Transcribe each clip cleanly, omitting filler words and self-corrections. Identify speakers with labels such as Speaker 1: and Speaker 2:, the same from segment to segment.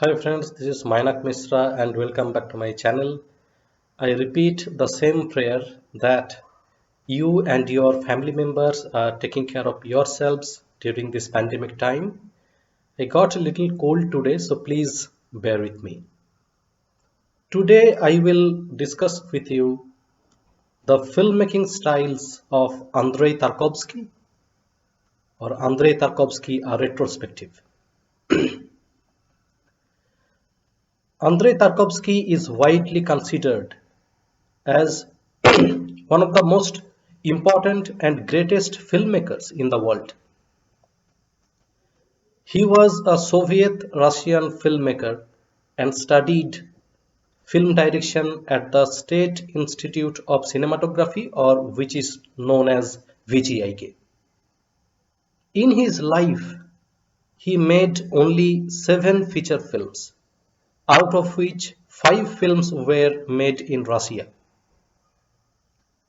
Speaker 1: Hi friends, this is Mainak Misra and welcome back to my channel. I repeat the same prayer that you and your family members are taking care of yourselves during this pandemic time. I got a little cold today, so please bear with me. Today I will discuss with you the filmmaking styles of Andrei Tarkovsky or Andrei Tarkovsky, a retrospective. Andrei Tarkovsky is widely considered as one of the most important and greatest filmmakers in the world. He was a Soviet Russian filmmaker and studied film direction at the State Institute of Cinematography, or which is known as VGIK. In his life, he made only 7 feature films, out of which 5 films were made in Russia.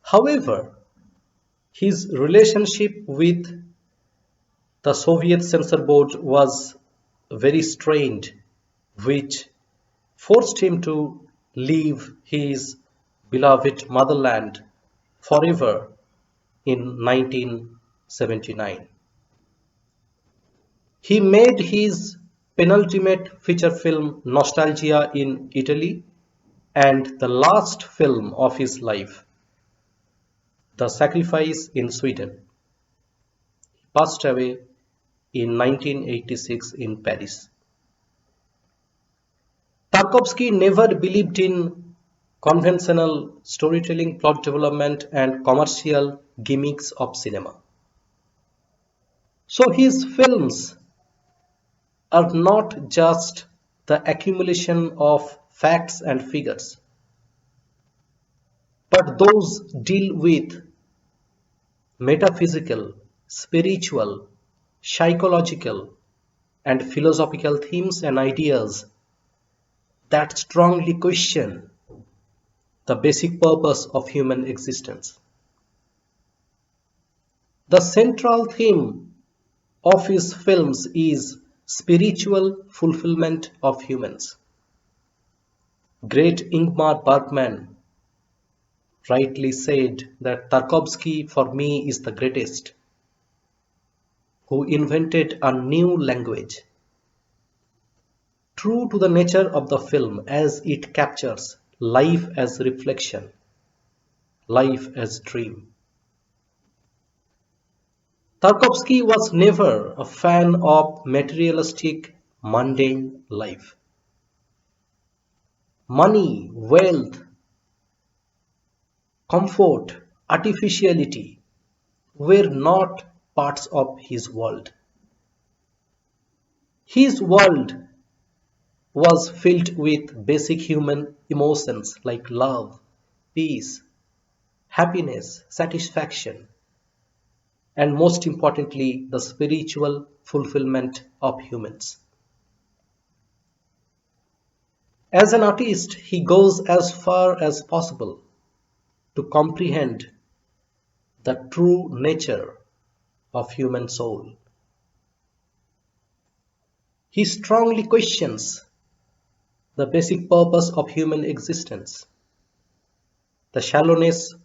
Speaker 1: However, his relationship with the Soviet censor board was very strained, which forced him to leave his beloved motherland forever in 1979. He made his penultimate feature film Nostalgia in Italy and the last film of his life, The Sacrifice in Sweden. He passed away in 1986 in Paris. Tarkovsky never believed in conventional storytelling, plot development, and commercial gimmicks of cinema. So his films are not just the accumulation of facts and figures, but those deal with metaphysical, spiritual, psychological, and philosophical themes and ideas that strongly question the basic purpose of human existence. The central theme of his films is spiritual fulfillment of humans. Great Ingmar Bergman rightly said that Tarkovsky for me is the greatest, who invented a new language, true to the nature of the film as it captures life as reflection, life as dream. Tarkovsky was never a fan of materialistic, mundane life. Money, wealth, comfort, artificiality were not parts of his world. His world was filled with basic human emotions like love, peace, happiness, satisfaction, and most importantly, the spiritual fulfillment of humans. As an artist, he goes as far as possible to comprehend the true nature of human soul. He strongly questions the basic purpose of human existence, the shallowness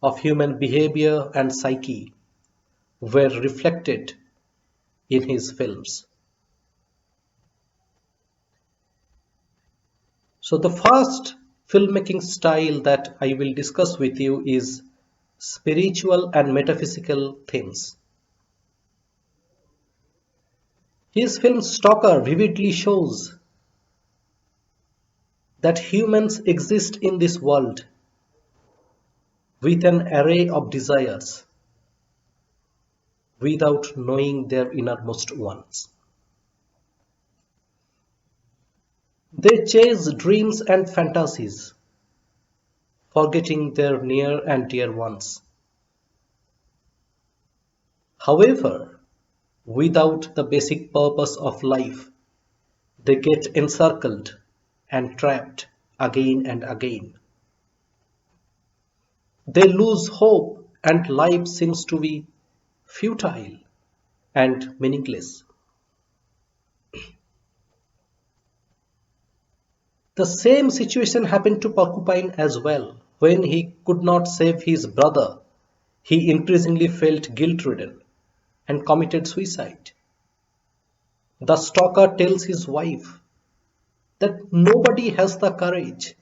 Speaker 1: of human behavior and psyche were reflected in his films. So the first filmmaking style that I will discuss with you is spiritual and metaphysical themes. His film Stalker vividly shows that humans exist in this world with an array of desires without knowing their innermost ones. They chase dreams and fantasies, forgetting their near and dear ones. However, without the basic purpose of life, they get encircled and trapped again and again. They lose hope and life seems to be futile and meaningless. The same situation happened to Porcupine as well. When he could not save his brother, he increasingly felt guilt-ridden and committed suicide. The stalker tells his wife that nobody has the courage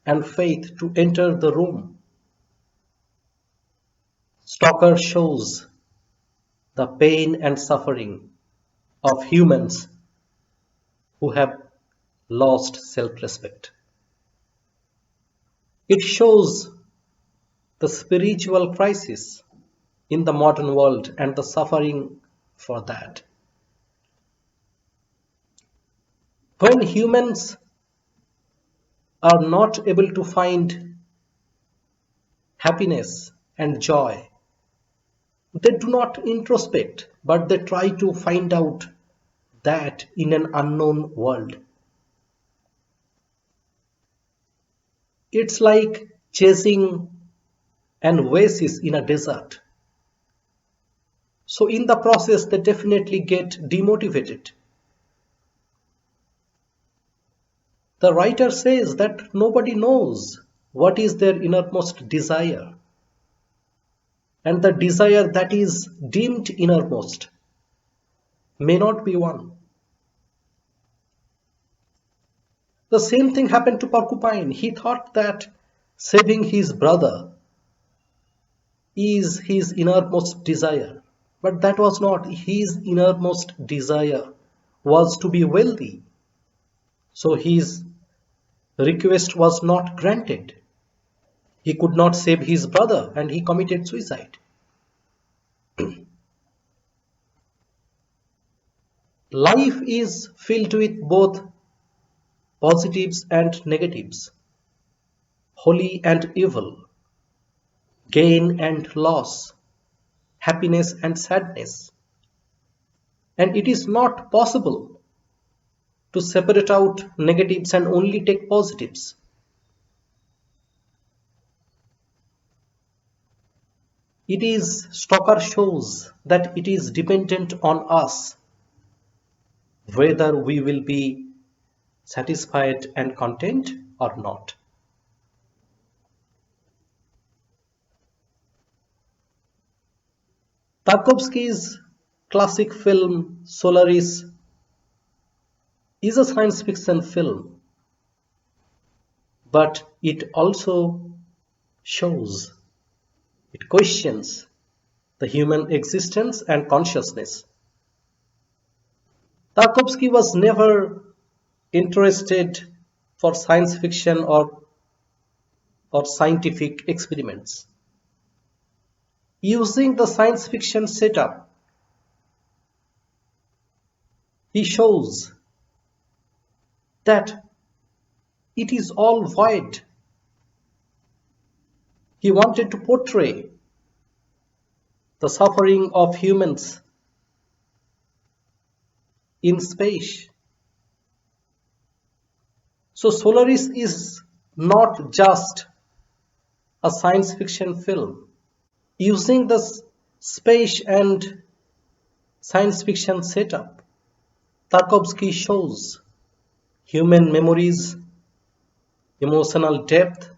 Speaker 1: and faith to enter the room. Stalker shows the pain and suffering of humans who have lost self-respect. It shows the spiritual crisis in the modern world and the suffering for that. When humans are not able to find happiness and joy, they do not introspect, but they try to find out that in an unknown world. It's like chasing an oasis in a desert. So in the process, they definitely get demotivated. The writer says that nobody knows what is their innermost desire, and the desire that is deemed innermost may not be one. The same thing happened to Porcupine. He thought that saving his brother is his innermost desire, but that was not. His innermost desire was to be wealthy, so his request was not granted. He could not save his brother and he committed suicide. Life is filled with both positives and negatives, holy and evil, gain and loss, happiness and sadness. And it is not possible to separate out negatives and only take positives. Stoker shows that it is dependent on us whether we will be satisfied and content or not. Tarkovsky's classic film Solaris is a science fiction film, but it also shows, it questions the human existence and consciousness. Tarkovsky was never interested for science fiction or scientific experiments. Using the science fiction setup, he shows that it is all void. He wanted to portray the suffering of humans in space. So Solaris is not just a science fiction film. Using the space and science fiction setup, Tarkovsky shows human memories, emotional depth,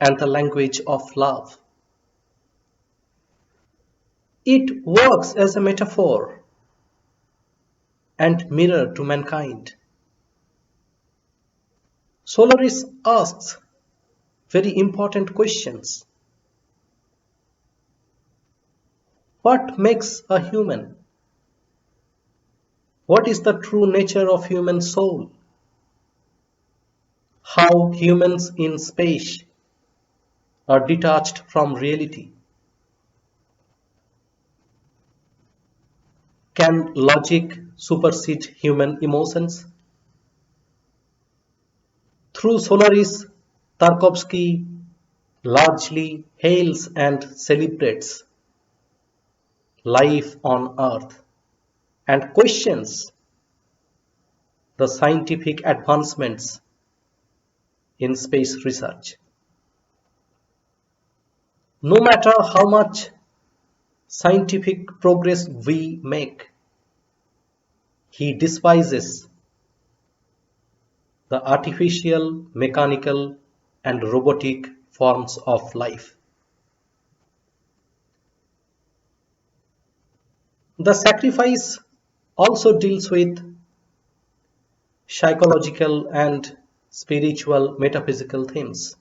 Speaker 1: and the language of love. It works as a metaphor and mirror to mankind. Solaris asks very important questions. What makes a human? What is the true nature of human soul? How humans in space are detached from reality. Can logic supersede human emotions? Through Solaris, Tarkovsky largely hails and celebrates life on Earth and questions the scientific advancements in space research. No matter how much scientific progress we make, he despises the artificial, mechanical, and robotic forms of life. The sacrifice also deals with psychological and spiritual metaphysical themes.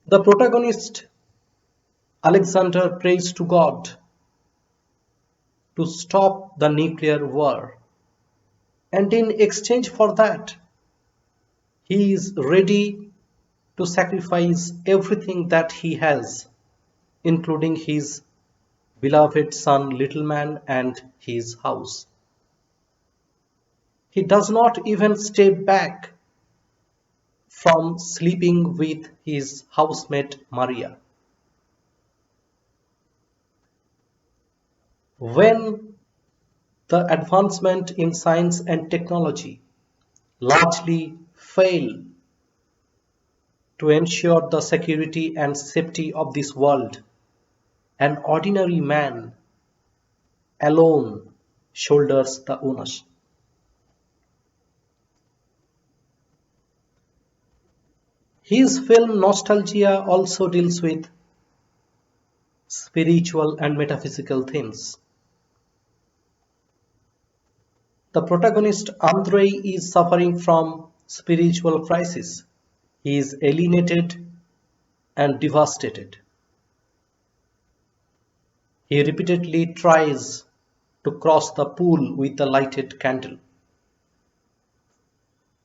Speaker 1: The protagonist Alexander prays to God to stop the nuclear war, and in exchange for that, he is ready to sacrifice everything that he has, including his beloved son Little Man and his house. He does not even step back from sleeping with his housemate Maria. When the advancement in science and technology largely fail to ensure the security and safety of this world, an ordinary man alone shoulders the onus. His film Nostalgia also deals with spiritual and metaphysical themes. The protagonist Andrei is suffering from spiritual crisis. He is alienated and devastated. He repeatedly tries to cross the pool with a lighted candle,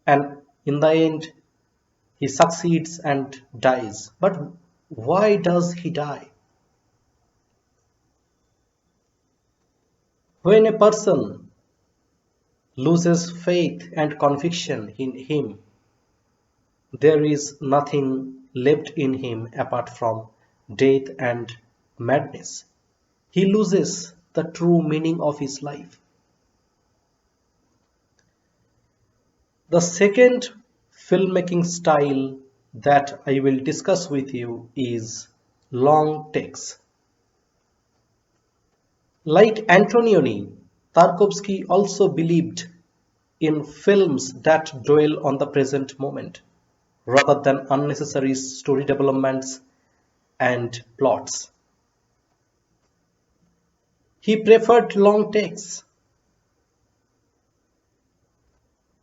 Speaker 1: and in the end, he succeeds and dies. But why does he die? When a person loses faith and conviction in him, there is nothing left in him apart from death and madness. He loses the true meaning of his life. The second filmmaking style that I will discuss with you is long takes. Like Antonioni, Tarkovsky also believed in films that dwell on the present moment rather than unnecessary story developments and plots. He preferred long takes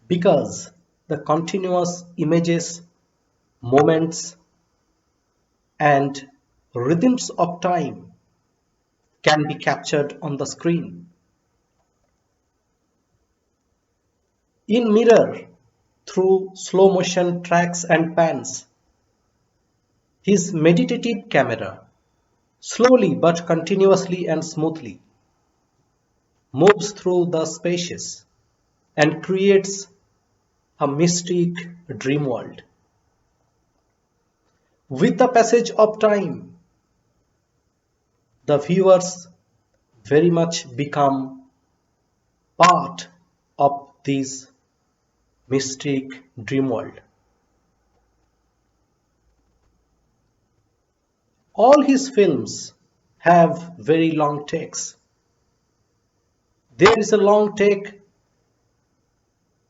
Speaker 1: because the continuous images, moments, and rhythms of time can be captured on the screen. In Mirror, through slow motion tracks and pans, his meditative camera, slowly but continuously and smoothly, moves through the spaces and creates a mystic dream world. With the passage of time, the viewers very much become part of this mystic dream world. All his films have very long takes. There is a long take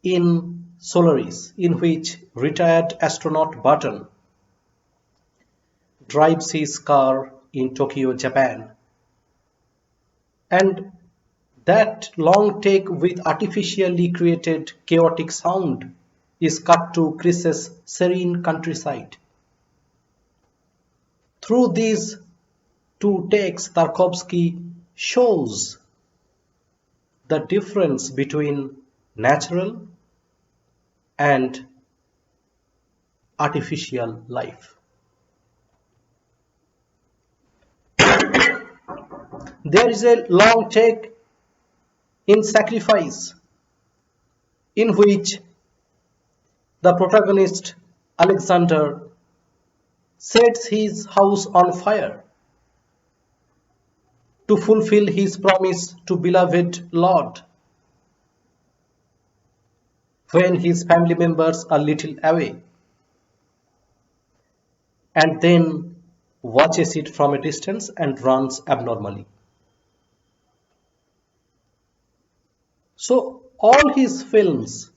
Speaker 1: in Solaris in which retired astronaut Button drives his car in Tokyo, Japan, and that long take with artificially created chaotic sound is cut to Chris's serene countryside. Through these two takes, Tarkovsky shows the difference between natural and artificial life. There is a long take in Sacrifice in which the protagonist Alexander sets his house on fire to fulfill his promise to beloved Lord when his family members are little away, and then watches it from a distance and runs abnormally. So all his films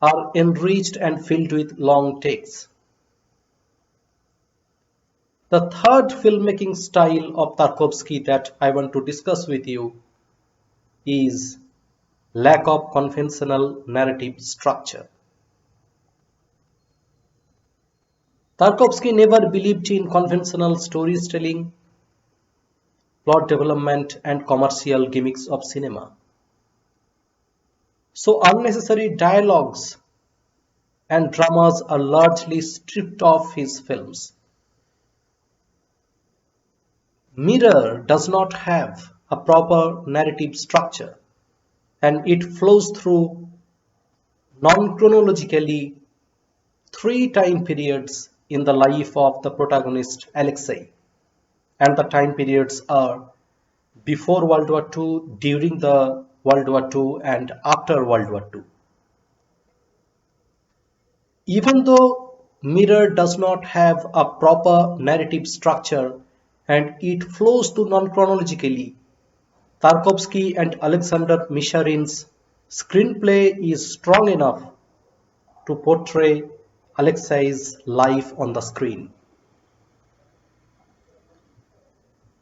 Speaker 1: are enriched and filled with long takes. The third filmmaking style of Tarkovsky that I want to discuss with you is lack of conventional narrative structure. Tarkovsky never believed in conventional storytelling, plot development, and commercial gimmicks of cinema. So unnecessary dialogues and dramas are largely stripped off his films. Mirror does not have a proper narrative structure and it flows through non-chronologically three time periods in the life of the protagonist Alexei, and the time periods are before World War II, during the World War II, and after World War II. Even though Mirror does not have a proper narrative structure and it flows to non-chronologically, Tarkovsky and Alexander Misharin's screenplay is strong enough to portray Alexei's life on the screen.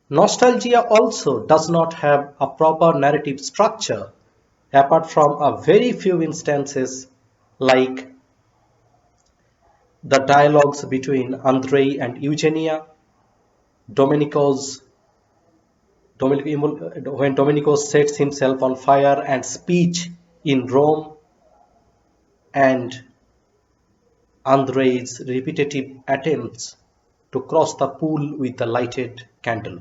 Speaker 1: Nostalgia also does not have a proper narrative structure apart from a very few instances like the dialogues between Andrei and Eugenia, Domenico's when Domenico sets himself on fire and speech in Rome, and Andrei's repetitive attempts to cross the pool with the lighted candle.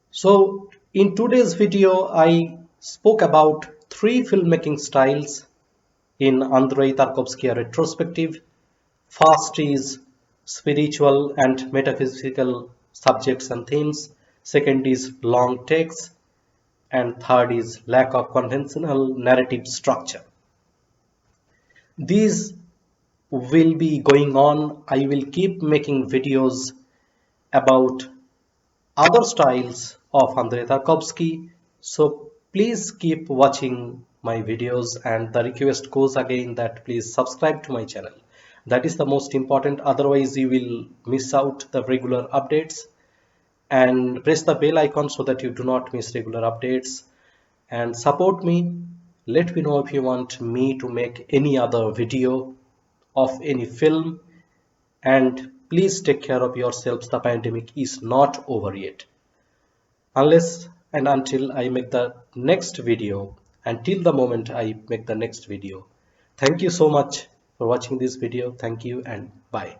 Speaker 1: So in today's video, I spoke about three filmmaking styles in Andrei Tarkovsky retrospective. First is spiritual and metaphysical subjects and themes. Second is long takes. And third is lack of conventional narrative structure. These will be going on. I will keep making videos about other styles of Andrei Tarkovsky. So please keep watching my videos, and the request goes again that please subscribe to my channel. That is the most important, otherwise you will miss out the regular updates, and press the bell icon so that you do not miss regular updates, and support me. Let me know if you want me to make any other video of any film, and please take care of yourselves. The pandemic is not over yet. Unless and until I make the next video, until the moment I make the next video. Thank you so much for watching this video. Thank you and bye.